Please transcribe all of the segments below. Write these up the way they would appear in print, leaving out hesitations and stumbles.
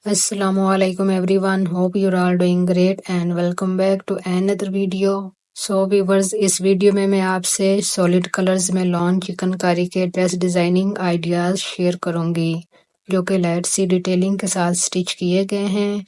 Assalamualaikum everyone. Hope you're all doing great and welcome back to another video. So viewers, इस video में मैं आपसे solid colours में lawn chikankari के dress designing ideas share करूंगी जो कि लाइट सी डिटेलिंग के साथ स्टिच किए गए हैं।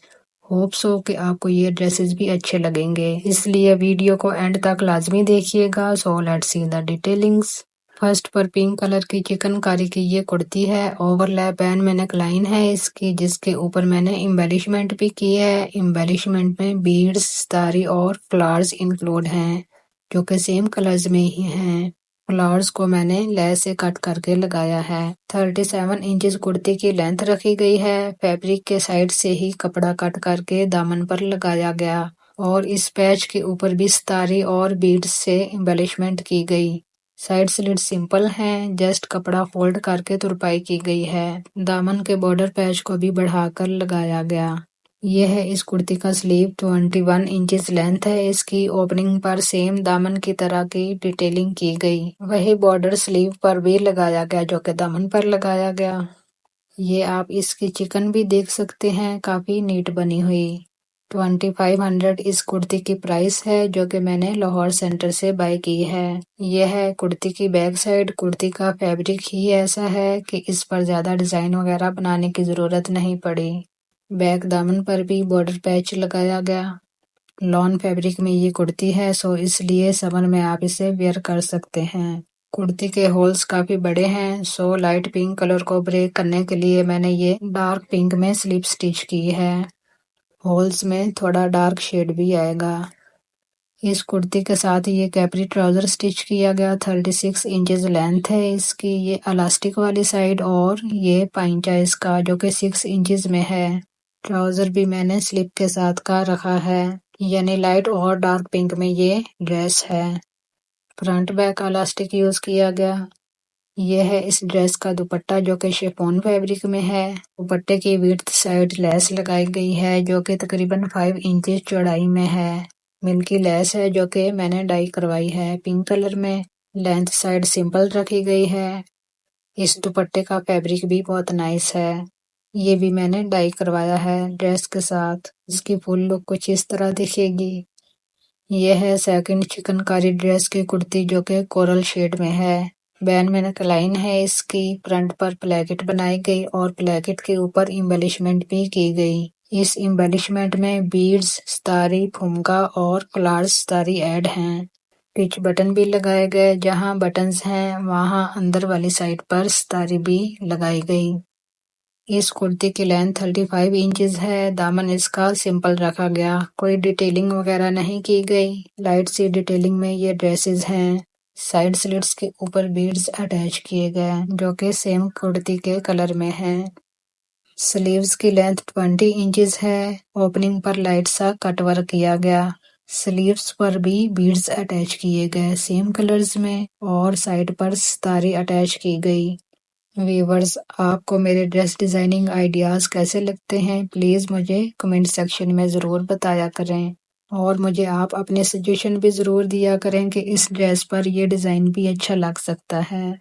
होप सो कि आपको ये ड्रेसेस भी अच्छे लगेंगे, इसलिए वीडियो को एंड तक लाजमी देखिएगा। So let's see the detailings. First पर पिंक कलर की चिकनकारी की ये कुर्ती है। ओवरलैप एंड में नेकलाइन है इसकी, जिसके ऊपर मैंने एम्बेलिशमेंट भी की है। एम्बेलिशमेंट में बीड्स, सितारे और फ्लावर्स इंक्लूड हैं जो कि सेम कलर्स में ही हैं। फ्लावर्स को मैंने लेस से कट करके लगाया है। 37 इंचेस कुर्ती की लेंथ रखी गई है। फैब्रिक के साइड से ही कपड़ा कट करके दामन पर लगाया गया और इस पैच के ऊपर भी सितारे और बीड्स से एम्बेलिशमेंट की गई। साइड स्लिट सिंपल हैं, जस्ट कपड़ा फोल्ड करके तुरपाई की गई है। दामन के बॉर्डर पैच को भी बढ़ाकर लगाया गया। यह है इस कुर्ती का स्लीव। 21 इंचेस लेंथ है इसकी। ओपनिंग पर सेम दामन की तरह की डिटेलिंग की गई। वही बॉर्डर स्लीव पर भी लगाया गया जो कि दामन पर लगाया गया। ये आप इसकी चिकन भी देख सकते हैं, काफी नीट बनी हुई। 2500 इस कुर्ती की प्राइस है जो कि मैंने लाहौर सेंटर से बाय की है। यह है कुर्ती की बैक साइड। कुर्ती का फैब्रिक ही ऐसा है कि इस पर ज्यादा डिजाइन वगैरह बनाने की जरूरत नहीं पड़ी। बैक दामन पर भी बॉर्डर पैच लगाया गया। लॉन फैब्रिक में ये कुर्ती है, सो इसलिए समर में आप इसे वेयर कर सकते हैं। कुर्ती के होल्स काफी बड़े हैं, सो लाइट पिंक कलर को ब्रेक करने के लिए मैंने ये डार्क पिंक में स्लिप स्टिच की है। होल्स में थोड़ा डार्क शेड भी आएगा। इस कुर्ती के साथ ये कैपरी ट्राउजर स्टिच किया गया। 36 इंचेस लेंथ है इसकी। ये इलास्टिक वाली साइड और ये पाइंचा इसका जो कि 6 इंचेस में है। ट्राउजर भी मैंने स्लिप के साथ का रखा है, यानी लाइट और डार्क पिंक में ये ड्रेस है। फ्रंट बैक इलास्टिक यूज किया गया। यह है इस ड्रेस का दुपट्टा जो कि शिफॉन फैब्रिक में है। दुपट्टे की विड्थ साइड लेस लगाई गई है जो कि तकरीबन 5 इंचेस चौड़ाई में है। मिल्की लेस है जो कि मैंने डाई करवाई है पिंक कलर में। लेंथ साइड सिंपल रखी गई है। इस दुपट्टे का फैब्रिक भी बहुत नाइस है। ये भी मैंने डाई करवाया है ड्रेस के साथ। इसकी फुल लुक कुछ इस तरह दिखेगी। यह है सेकंड चिकनकारी ड्रेस की कुर्ती जो कि कोरल शेड में है। बैन में नेकलाइन है इसकी। फ्रंट पर प्लेकेट बनाई गई और प्लेकेट के ऊपर एम्बेलिशमेंट भी की गई। इस एम्बेलिशमेंट में बीड्स, सितारे, फुमका और फ्लावर्स सितारे ऐड हैं। पिच बटन भी लगाए गए। जहां बटन्स हैं वहां अंदर वाली साइड पर सितारे भी लगाई गई। इस कुर्ती की लेंथ 35 इंचेस है। दामन इसका सिंपल रखा गया, कोई डिटेलिंग वगैरह नहीं की गई। लाइट सी डिटेलिंग में ये ड्रेसेस हैं। साइड स्लिट्स के ऊपर बीड्स अटैच किए गए जो कि सेम कुर्ती के कलर में हैं। स्लीव्स की लेंथ 20 इंचेस है। ओपनिंग पर लाइट सा कट वर्क किया गया। स्लीव्स पर भी बीड्स अटैच किए गए सेम कलर्स में और साइड पर सितारे अटैच की गई। व्यूअर्स, आपको मेरे ड्रेस डिजाइनिंग आइडियाज कैसे लगते हैं, प्लीज मुझे कमेंट सेक्शन में जरूर बताया करें और मुझे आप अपने सजेशन भी जरूर दिया करें कि इस ड्रेस पर ये डिजाइन भी अच्छा लग सकता है।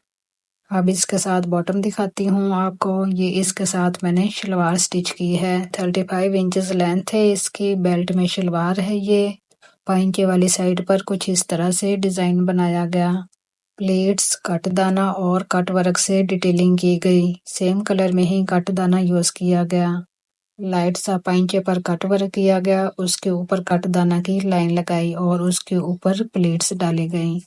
अब इसके साथ बॉटम दिखाती हूँ आपको। ये इसके साथ मैंने शलवार स्टिच की है। 35 इंचेस लेंथ है इसकी। बेल्ट में शलवार है ये। पाइंचे वाली साइड पर कुछ इस तरह से डिजाइन बनाया गया। प्लेट्स, कट दाना और कट वर्क से डिटेलिंग की गई। सेम कलर में ही कट दाना यूज किया गया। लाइट सा पाइंचे पर कट वर्क किया गया। उसके ऊपर कट दाना की लाइन लगाई और उसके ऊपर प्लेट्स डाली गई।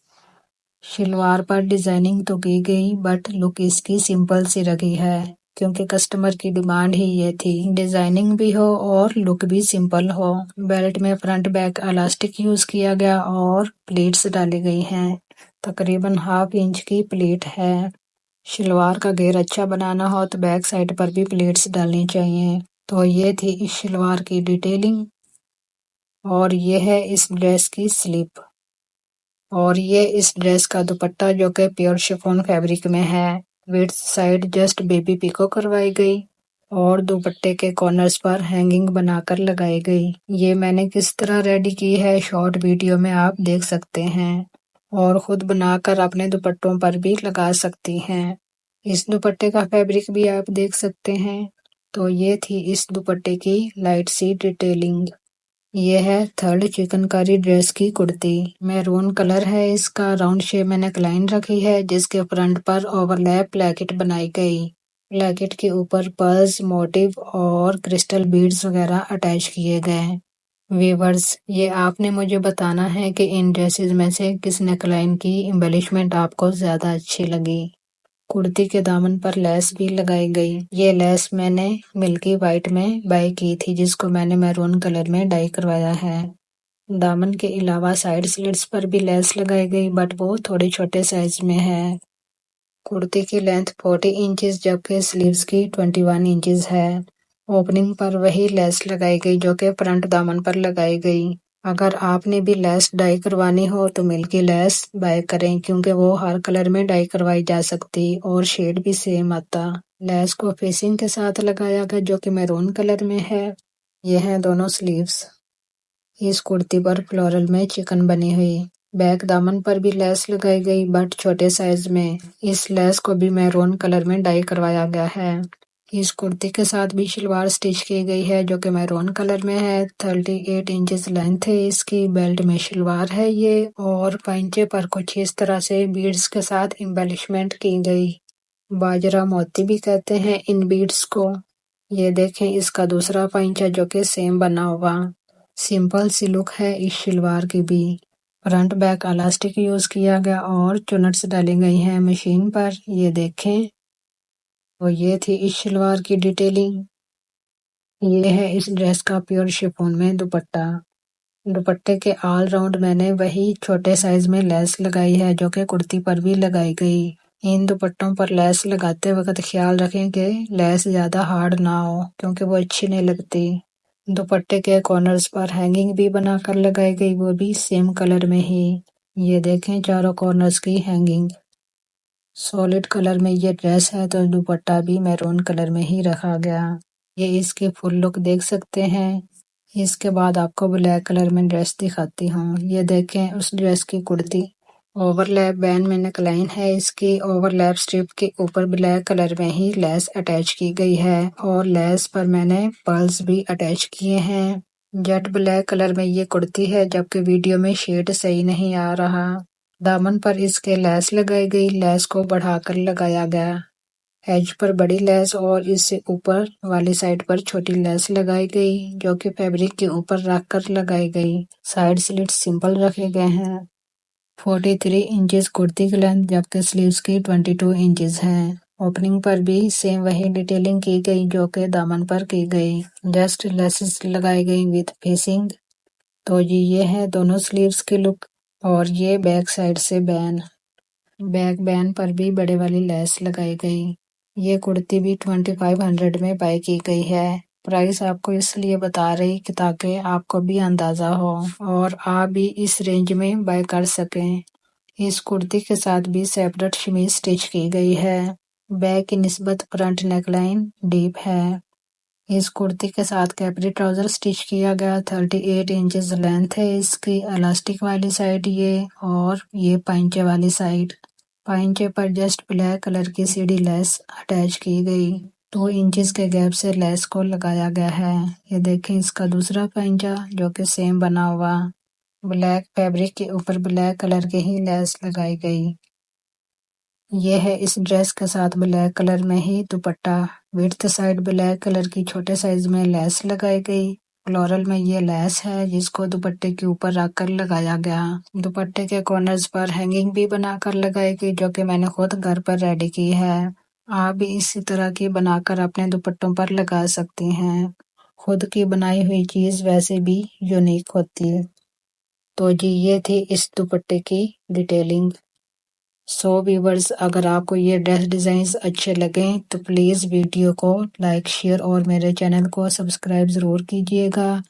शलवार पर डिजाइनिंग तो की गई बट लुक इसकी सिंपल सी रखी है क्योंकि कस्टमर की डिमांड ही ये थी, डिजाइनिंग भी हो और लुक भी सिंपल हो। बेल्ट में फ्रंट बैक इलास्टिक यूज किया गया और प्लेट्स डाली गई हैं। तकरीबन ½ इंच की प्लेट है। शलवार का घेर अच्छा बनाना हो तो बैक साइड पर भी प्लेट्स डालनी चाहिए। तो ये थी इस शलवार की डिटेलिंग और ये है इस ड्रेस की स्लीप और ये इस ड्रेस का दुपट्टा जो कि प्योर शिफॉन फैब्रिक में है। Width side just baby pico करवाई गई और दुपट्टे के कॉर्नर्स पर हैंगिंग बनाकर लगाई गई। ये मैंने किस तरह रेडी की है शॉर्ट वीडियो में आप देख सकते हैं और खुद बनाकर अपने दुपट्टों पर भी लगा सकती हैं। इस दुपट्टे का फैब्रिक भी आप देख सकते हैं। तो ये थी इस दुपट्टे की लाइट सी डिटेलिंग। ये है थर्ड चिकनकारी ड्रेस की कुर्ती। मैरून कलर है इसका। राउंड शेप में नेकलाइन रखी है जिसके फ्रंट पर ओवरलैप प्लेकेट बनाई गई। प्लेकेट के ऊपर पर्ल्स मोटिव और क्रिस्टल बीड्स वगैरह अटैच किए गए। वीवर्स, ये आपने मुझे बताना है कि इन ड्रेसेस में से किस नेकलाइन की एम्बेलिशमेंट आपको ज्यादा अच्छी लगी। कुर्ती के दामन पर लेस भी लगाई गई। ये लेस मैंने मिल्की वाइट में बाय की थी जिसको मैंने मैरून कलर में डाई करवाया है। दामन के अलावा साइड स्लिट्स पर भी लेस लगाई गई बट वो थोड़े छोटे साइज में है। कुर्ती की लेंथ 40 इंचेस जबकि स्लीव्स की 21 इंचेस है। ओपनिंग पर वही लेस लगाई गई जो कि फ्रंट दामन पर लगाई गई। अगर आपने भी लेस डाई करवानी हो तो मिल्की लेस बाय करें क्योंकि वो हर कलर में डाई करवाई जा सकती और शेड भी सेम आता। लेस को फेसिंग के साथ लगाया गया जो कि मैरून कलर में है। ये हैं दोनों स्लीव्स। इस कुर्ती पर फ्लोरल में चिकन बनी हुई। बैक दामन पर भी लेस लगाई गई बट छोटे साइज में। इस लेस को भी मैरून कलर में डाई करवाया गया है। इस कुर्ती के साथ भी शलवार स्टिच की गई है जो कि मैरून कलर में है। 38 इंचेस लेंथ है इसकी। बेल्ट में शलवार है ये और पाइंचे पर कुछ इस तरह से बीड्स के साथ एम्बेलिशमेंट की गई। बाजरा मोती भी कहते हैं इन बीड्स को। ये देखें इसका दूसरा पाइंचा जो कि सेम बना हुआ। सिंपल सी लुक है इस शलवार की भी। फ्रंट बैक इलास्टिक यूज किया गया और चुनट्स डाली गई हैं मशीन पर। ये देखें। तो ये थी इस शलवार की डिटेलिंग। ये है इस ड्रेस का प्योर शिफॉन में दुपट्टा। दुपट्टे के ऑल राउंड मैंने वही छोटे साइज में लेस लगाई है जो कि कुर्ती पर भी लगाई गई। इन दुपट्टों पर लेस लगाते वक्त ख्याल रखें कि लेस ज्यादा हार्ड ना हो क्योंकि वो अच्छी नहीं लगती। दुपट्टे के कॉर्नर्स पर हैंगिंग भी बनाकर लगाई गई वो भी सेम कलर में ही। ये देखें चारों कॉर्नर्स की हैंगिंग। सॉलिड कलर में ये ड्रेस है तो दुपट्टा भी मैरून कलर में ही रखा गया। ये इसकी फुल लुक देख सकते हैं। इसके बाद आपको ब्लैक कलर में ड्रेस दिखाती हूँ। ये देखें उस ड्रेस की कुर्ती। ओवरलैप बैंड में नेकलाइन है इसकी। ओवरलैप स्ट्रिप के ऊपर ब्लैक कलर में ही लेस अटैच की गई है और लेस पर मैंने पर्ल्स भी अटैच किए हैं। जेट ब्लैक कलर में ये कुर्ती है जबकि वीडियो में शेड सही नहीं आ रहा। दामन पर इसके लेस लगाई गई। लेस को बढ़ाकर लगाया गया। एज पर बड़ी लेस और इससे ऊपर वाली साइड पर छोटी लेस लगाई गई जो कि फैब्रिक के ऊपर रखकर लगाई गई। साइड स्लिट सिंपल रखे गए हैं। 43 इंचेस कुर्ती की लेंथ जबकि स्लीव्स की 22 इंचेस है। ओपनिंग पर भी सेम वही डिटेलिंग की गई जो कि दामन पर की गई। जस्ट लेसेस लगाई गई विथ फेसिंग। तो जी ये है दोनों स्लीव्स की लुक और ये बैक साइड से बैन। बैक बैन पर भी बड़े वाली लेस लगाई गई। ये कुर्ती भी 2500 में बाय की गई है। प्राइस आपको इसलिए बता रही कि ताकि आपको भी अंदाजा हो और आप भी इस रेंज में बाय कर सकें। इस कुर्ती के साथ भी सेपरेट शमीज स्टिच की गई है। बैक की निस्बत फ्रंट नेकलाइन डीप है। इस कुर्ती के साथ कैपरी ट्राउजर स्टिच किया गया। 38 इंचेस लेंथ है इसकी। इलास्टिक वाली साइड ये और ये पाइंचे वाली साइड। पाइंचे पर जस्ट ब्लैक कलर की सीढ़ी लेस अटैच की गई। 2 इंचेस के गैप से लेस को लगाया गया है। ये देखें इसका दूसरा पाइंचा जो कि सेम बना हुआ। ब्लैक फैब्रिक के ऊपर ब्लैक कलर की ही लेस लगाई गई। ये है इस ड्रेस के साथ ब्लैक कलर में ही dupatta. Width side black colour की छोटे साइज में लेस लगाई गई। फ्लोरल में ये लेस है जिसको दुपट्टे के ऊपर रखकर लगाया गया। दुपट्टे के कॉर्नर्स पर हैंगिंग भी बनाकर लगाई गई जो कि मैंने खुद घर पर रेडी की है। आप भी इसी तरह की बनाकर अपने दुपट्टों पर लगा सकती हैं। खुद की बनाई हुई चीज वैसे भी यूनिक होती है। तो जी ये थी इस दुपट्टे की डिटेलिंग। सो व्यूवर्स, अगर आपको ये ड्रेस डिज़ाइंस अच्छे लगें तो प्लीज़ वीडियो को लाइक शेयर और मेरे चैनल को सब्सक्राइब ज़रूर कीजिएगा।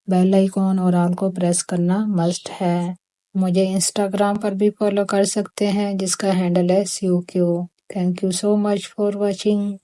बेल आइकॉन और ऑल को प्रेस करना मस्ट है। मुझे इंस्टाग्राम पर भी फॉलो कर सकते हैं जिसका हैंडल है CUQ। Thank you so much for watching.